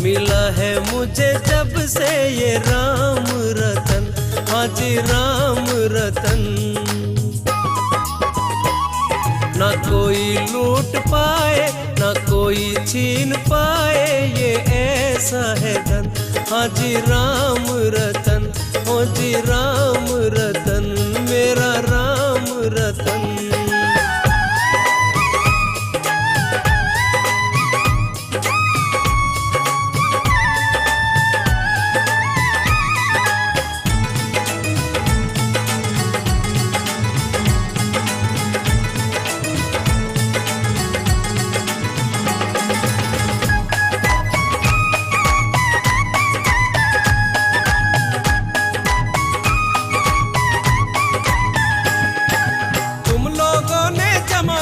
मिला है मुझे जब से ये राम रतन, हाँ जी राम रतन। ना कोई लूट पाए ना कोई छीन पाए ये ऐसा है धन, हाँ जी राम रतन, हाँ जी राम रतन, मेरा राम रतन।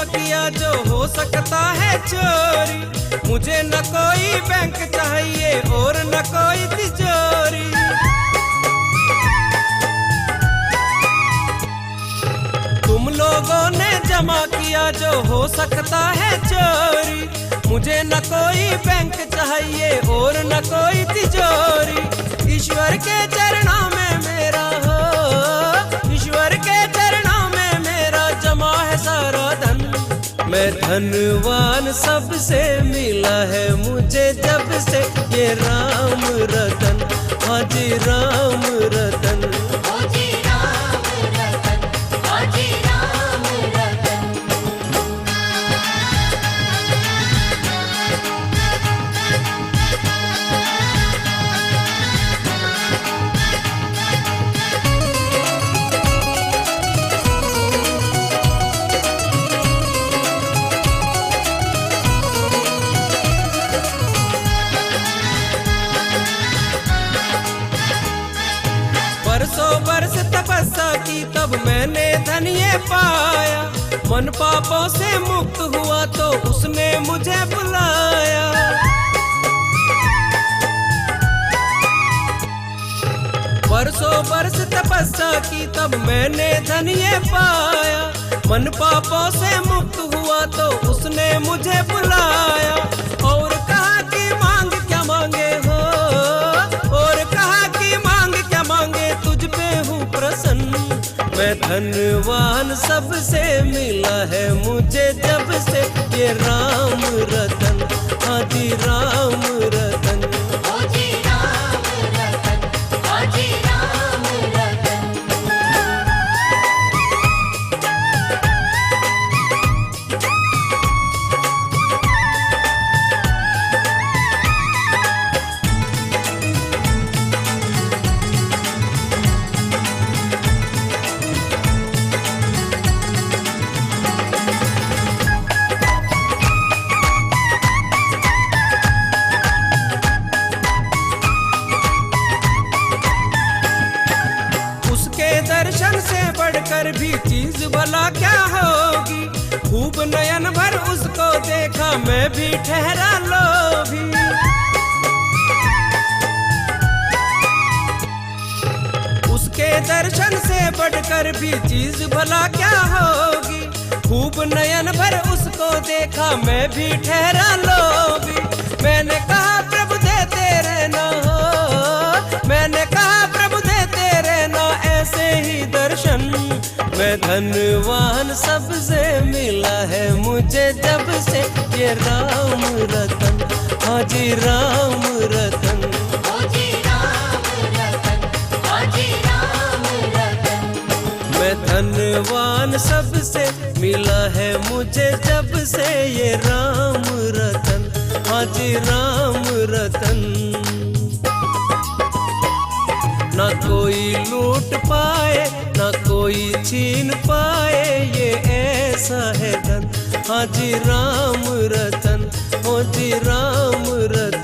किया जो हो सकता है चोरी, मुझे न कोई बैंक चाहिए और न कोई तिजोरी। तुम लोगों ने जमा किया जो हो सकता है चोरी, मुझे न कोई बैंक चाहिए और न कोई तिजोरी। ईश्वर के चरणों में मेरा हो, ईश्वर के चरणों में मेरा जमा है सारा धन। मैं धनवान सबसे मिला है मुझे जब से ये राम रतन, हाँ जी राम रतन। बरसों बरस तपस्या की तब मैंने धन ये पाया, मन पापों से मुक्त हुआ तो उसने मुझे बुलाया। बरसों बरस तपस्या की तब मैंने धन ये पाया, मन पापों से मुक्त हुआ तो उसने मुझे बुलाया। और कहा कि मांग क्या मांगे हो, और कहा कि मांग क्या मांगे, तुझ पे हूँ प्रसन्न। मैं धनवान सबसे मिला है मुझे जब से ये राम रतन, हाँ जी राम रतन। दर्शन से बढ़कर भी चीज भला क्या होगी, खूब नयन भर उसको देखा मैं भी ठहरा लोभी। उसके दर्शन से बढ़कर भी चीज भला क्या होगी, खूब नयन भर उसको देखा मैं भी ठहरा लोभी। मैंने कहा प्रभु देते रहना हो, मैंने कहा प्रभु देते रहना ऐसे ही दर्शन। मैं धनवान सबसे मिला है मुझे जब से ये राम रतन, हाँ जी राम रतन। मैं धनवान सबसे मिला है मुझे जब से ये राम रतन, हाँ जी राम रतन। ना कोई लूट पाए ना कोई छीन पाए ये ऐसा है धन, हाँ जी राम रतन, हाँ जी राम रतन।